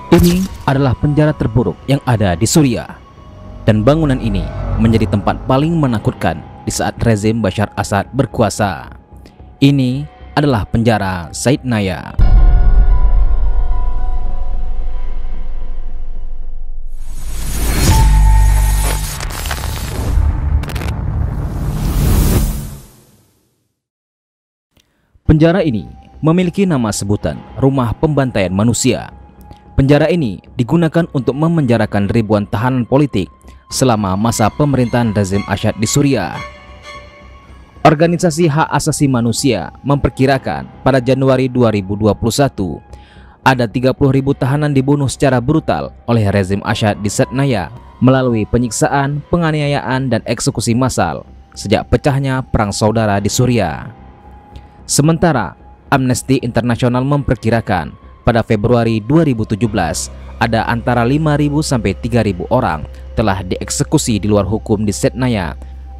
Ini adalah penjara terburuk yang ada di Suriah, dan bangunan ini menjadi tempat paling menakutkan di saat rezim Bashar Assad berkuasa. Ini adalah penjara Saidnaya. Penjara ini memiliki nama sebutan rumah pembantaian manusia. Penjara ini digunakan untuk memenjarakan ribuan tahanan politik selama masa pemerintahan rezim Assad di Suriah. Organisasi hak asasi manusia memperkirakan pada Januari 2021 ada 30.000 tahanan dibunuh secara brutal oleh rezim Assad di Saidnaya melalui penyiksaan, penganiayaan, dan eksekusi massal sejak pecahnya perang saudara di Suriah. Sementara Amnesty International memperkirakan pada Februari 2017 ada antara 5.000 sampai 3.000 orang telah dieksekusi di luar hukum di Saidnaya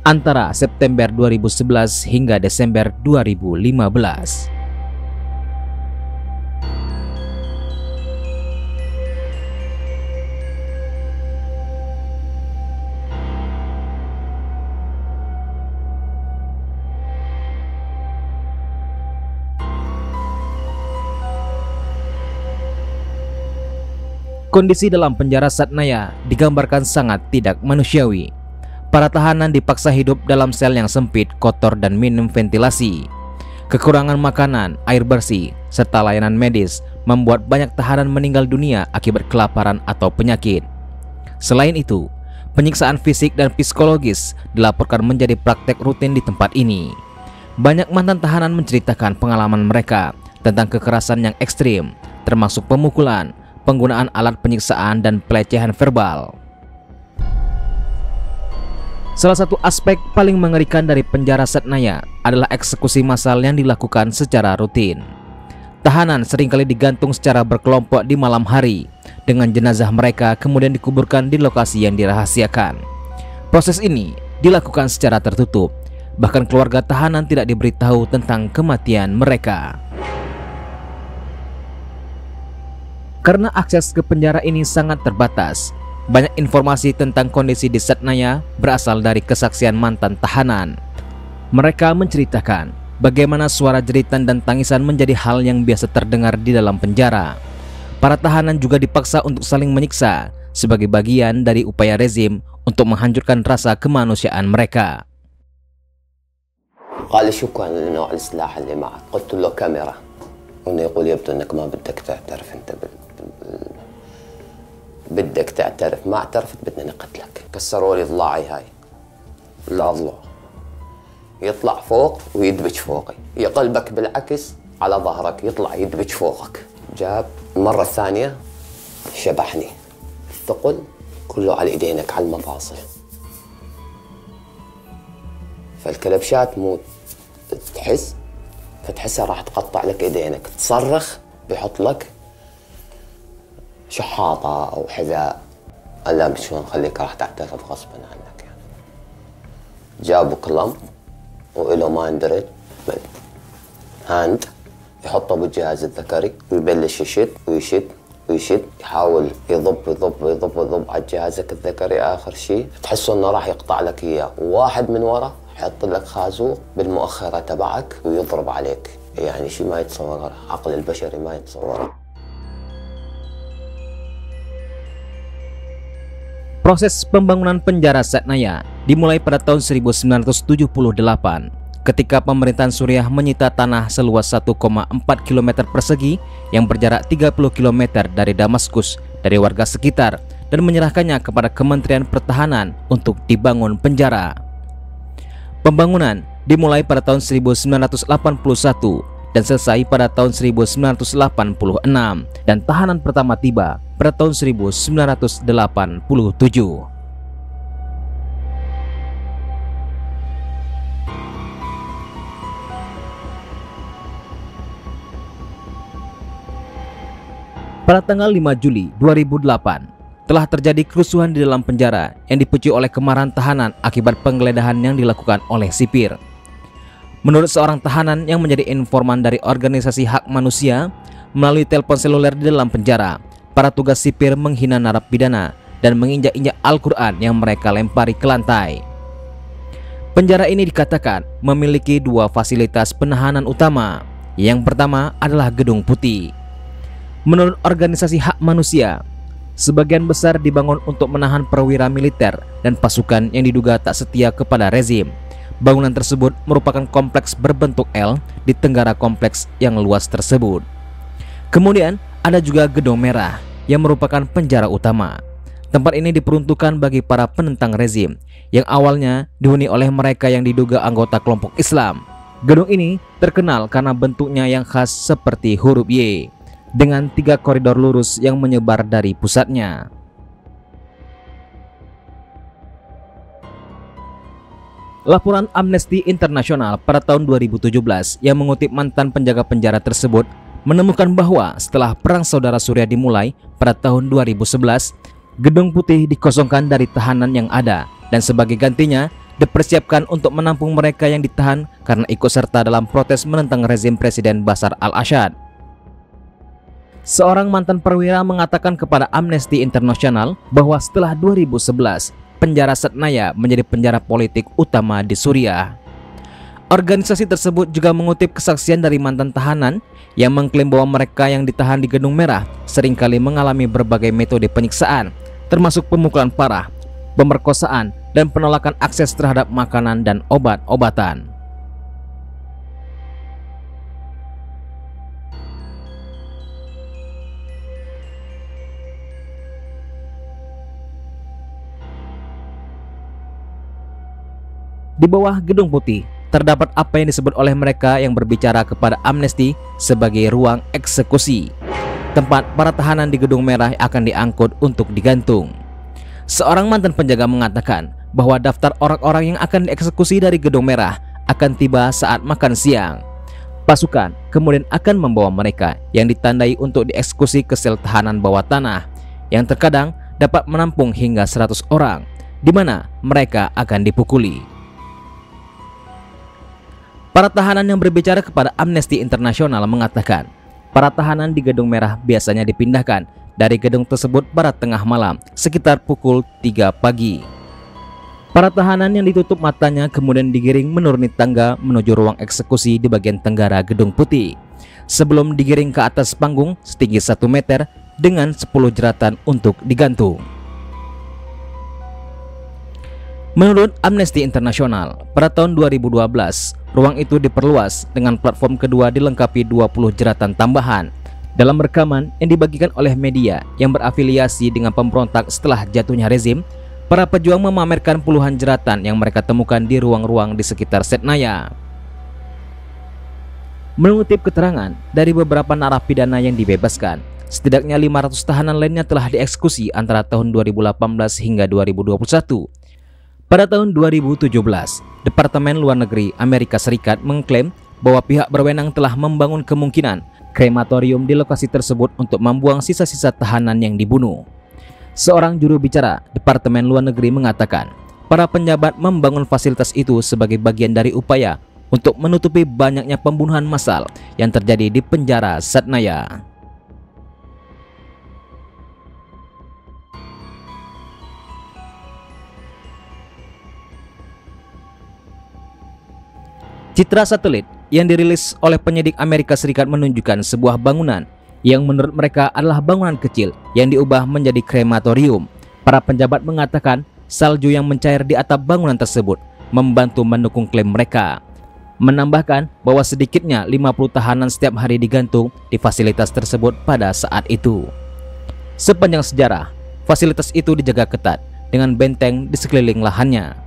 antara September 2011 hingga Desember 2015. Kondisi dalam penjara Saidnaya digambarkan sangat tidak manusiawi. Para tahanan dipaksa hidup dalam sel yang sempit, kotor, dan minim ventilasi. Kekurangan makanan, air bersih, serta layanan medis membuat banyak tahanan meninggal dunia akibat kelaparan atau penyakit. Selain itu, penyiksaan fisik dan psikologis dilaporkan menjadi praktek rutin di tempat ini. Banyak mantan tahanan menceritakan pengalaman mereka tentang kekerasan yang ekstrim, termasuk pemukulan, penggunaan alat penyiksaan, dan pelecehan verbal. Salah satu aspek paling mengerikan dari penjara Saidnaya adalah eksekusi massal yang dilakukan secara rutin. Tahanan seringkali digantung secara berkelompok di malam hari, dengan jenazah mereka kemudian dikuburkan di lokasi yang dirahasiakan. Proses ini dilakukan secara tertutup, bahkan keluarga tahanan tidak diberitahu tentang kematian mereka. Karena akses ke penjara ini sangat terbatas, banyak informasi tentang kondisi di Saidnaya berasal dari kesaksian mantan tahanan. Mereka menceritakan bagaimana suara jeritan dan tangisan menjadi hal yang biasa terdengar di dalam penjara. Para tahanan juga dipaksa untuk saling menyiksa sebagai bagian dari upaya rezim untuk menghancurkan rasa kemanusiaan mereka. قال شو كان نوع السلاح اللي معك؟ قلت له كاميرا. وإنه يقول يبدو إنك ما بدك تعترف أنت بدك تعترف، ما اعترفت بدنا نقتلك. كسروا لي ضلاعي هاي، لا ضلوع يطلع فوق ويدبج فوقي، يقلبك بالعكس على ظهرك يطلع يدبج فوقك. جاب المرة الثانية شبحني، الثقل كله على ايدينك على المفاصل، فالكلبشات مو فتحسها راح تقطع لك ايدينك، تصرخ بيحط لك شحاطة أو حذاء. قال لا شو نخليك راح تعترف غصبا عنك يعني. جابوا كلم وإله ما اندرج هاند يحطه بالجهاز الذكري ويبلش يشد ويشد ويشد، يحاول يضب على جهازك الذكري. آخر شيء تحسه إنه راح يقطع لك إياه، وواحد من ورا يحط لك خازوق بالمؤخرة تبعك ويضرب عليك. يعني شيء ما يتصور، عقل البشري ما يتصوره. Proses pembangunan penjara Saidnaya dimulai pada tahun 1978 ketika pemerintahan Suriah menyita tanah seluas 1,4 km persegi yang berjarak 30 km dari Damaskus dari warga sekitar dan menyerahkannya kepada Kementerian Pertahanan untuk dibangun penjara. Pembangunan dimulai pada tahun 1981 dan selesai pada tahun 1986 dan tahanan pertama tiba pada tahun 1987. Pada tanggal 5 Juli 2008 telah terjadi kerusuhan di dalam penjara yang dipicu oleh kemarahan tahanan akibat penggeledahan yang dilakukan oleh sipir. Menurut seorang tahanan yang menjadi informan dari organisasi hak manusia, melalui telepon seluler di dalam penjara, para tugas sipir menghina narapidana dan menginjak-injak Al-Quran yang mereka lempari ke lantai. Penjara ini dikatakan memiliki dua fasilitas penahanan utama. Yang pertama adalah Gedung Putih. Menurut organisasi hak manusia, sebagian besar dibangun untuk menahan perwira militer dan pasukan yang diduga tak setia kepada rezim. Bangunan tersebut merupakan kompleks berbentuk L di tenggara kompleks yang luas tersebut. Kemudian ada juga Gedung Merah yang merupakan penjara utama. Tempat ini diperuntukkan bagi para penentang rezim yang awalnya dihuni oleh mereka yang diduga anggota kelompok Islam. Gedung ini terkenal karena bentuknya yang khas seperti huruf Y dengan 3 koridor lurus yang menyebar dari pusatnya. Laporan Amnesty International pada tahun 2017 yang mengutip mantan penjaga penjara tersebut menemukan bahwa setelah Perang Saudara Surya dimulai pada tahun 2011, Gedung Putih dikosongkan dari tahanan yang ada dan sebagai gantinya dipersiapkan untuk menampung mereka yang ditahan karena ikut serta dalam protes menentang rezim Presiden Bashar al-Assad. Seorang mantan perwira mengatakan kepada Amnesty International bahwa setelah 2011, penjara Saydnaya menjadi penjara politik utama di Suriah. Organisasi tersebut juga mengutip kesaksian dari mantan tahanan yang mengklaim bahwa mereka yang ditahan di Gedung Merah seringkali mengalami berbagai metode penyiksaan, termasuk pemukulan parah, pemerkosaan, dan penolakan akses terhadap makanan dan obat-obatan. Di bawah Gedung Putih terdapat apa yang disebut oleh mereka yang berbicara kepada Amnesty sebagai ruang eksekusi, tempat para tahanan di Gedung Merah akan diangkut untuk digantung. Seorang mantan penjaga mengatakan bahwa daftar orang-orang yang akan dieksekusi dari Gedung Merah akan tiba saat makan siang. Pasukan kemudian akan membawa mereka yang ditandai untuk dieksekusi ke sel tahanan bawah tanah yang terkadang dapat menampung hingga 100 orang, di mana mereka akan dipukuli. Para tahanan yang berbicara kepada Amnesty International mengatakan para tahanan di Gedung Merah biasanya dipindahkan dari gedung tersebut pada tengah malam sekitar pukul 3 pagi. Para tahanan yang ditutup matanya kemudian digiring menuruni tangga menuju ruang eksekusi di bagian tenggara Gedung Putih sebelum digiring ke atas panggung setinggi 1 meter dengan 10 jeratan untuk digantung. Menurut Amnesty International, pada tahun 2012, ruang itu diperluas dengan platform kedua dilengkapi 20 jeratan tambahan. Dalam rekaman yang dibagikan oleh media yang berafiliasi dengan pemberontak setelah jatuhnya rezim, para pejuang memamerkan puluhan jeratan yang mereka temukan di ruang-ruang di sekitar Saydnaya. Mengutip keterangan dari beberapa narapidana yang dibebaskan, setidaknya 500 tahanan lainnya telah dieksekusi antara tahun 2018 hingga 2021. Pada tahun 2017, Departemen Luar Negeri Amerika Serikat mengklaim bahwa pihak berwenang telah membangun kemungkinan krematorium di lokasi tersebut untuk membuang sisa-sisa tahanan yang dibunuh. Seorang juru bicara Departemen Luar Negeri mengatakan, para penjabat membangun fasilitas itu sebagai bagian dari upaya untuk menutupi banyaknya pembunuhan massal yang terjadi di penjara Saydnaya. Citra satelit yang dirilis oleh penyidik Amerika Serikat menunjukkan sebuah bangunan yang menurut mereka adalah bangunan kecil yang diubah menjadi krematorium. Para penjabat mengatakan salju yang mencair di atap bangunan tersebut membantu mendukung klaim mereka. Menambahkan bahwa sedikitnya 50 tahanan setiap hari digantung di fasilitas tersebut pada saat itu. Sepanjang sejarah, fasilitas itu dijaga ketat dengan benteng di sekeliling lahannya.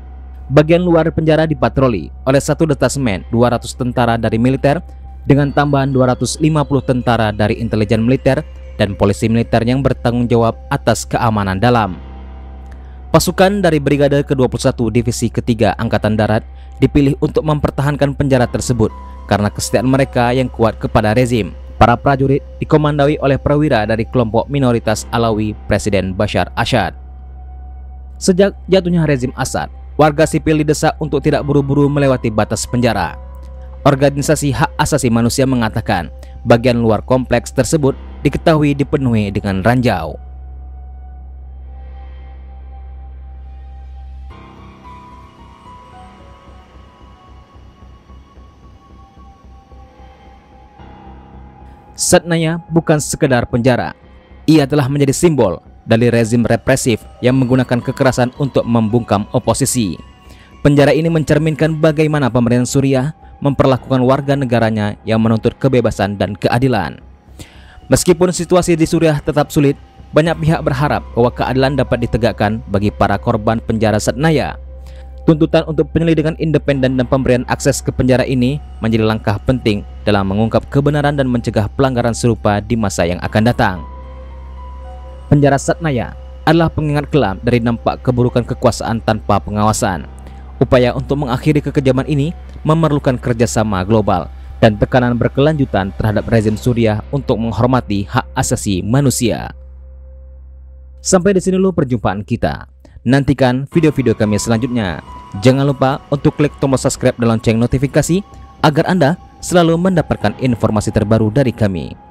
Bagian luar penjara dipatroli oleh satu detasmen 200 tentara dari militer dengan tambahan 250 tentara dari intelijen militer dan polisi militer yang bertanggung jawab atas keamanan dalam. Pasukan dari Brigade ke-21 Divisi Ketiga Angkatan Darat dipilih untuk mempertahankan penjara tersebut karena kesetiaan mereka yang kuat kepada rezim. Para prajurit dikomandoi oleh perwira dari kelompok minoritas Alawi Presiden Bashar Assad. Sejak jatuhnya rezim Assad, warga sipil didesak untuk tidak buru-buru melewati batas penjara. Organisasi hak asasi manusia mengatakan bagian luar kompleks tersebut diketahui dipenuhi dengan ranjau. Satsnaya bukan sekedar penjara. Ia telah menjadi simbol dari rezim represif yang menggunakan kekerasan untuk membungkam oposisi. Penjara ini mencerminkan bagaimana pemerintahan Suriah memperlakukan warga negaranya yang menuntut kebebasan dan keadilan. Meskipun situasi di Suriah tetap sulit, banyak pihak berharap bahwa keadilan dapat ditegakkan bagi para korban penjara Satsnaya. Tuntutan untuk penyelidikan independen dan pemberian akses ke penjara ini menjadi langkah penting dalam mengungkap kebenaran dan mencegah pelanggaran serupa di masa yang akan datang. Penjara Satsnaya adalah pengingat kelam dari dampak keburukan kekuasaan tanpa pengawasan. Upaya untuk mengakhiri kekejaman ini memerlukan kerjasama global dan tekanan berkelanjutan terhadap rezim Suriah untuk menghormati hak asasi manusia. Sampai di sini dulu perjumpaan kita. Nantikan video-video kami selanjutnya. Jangan lupa untuk klik tombol subscribe dan lonceng notifikasi agar Anda selalu mendapatkan informasi terbaru dari kami.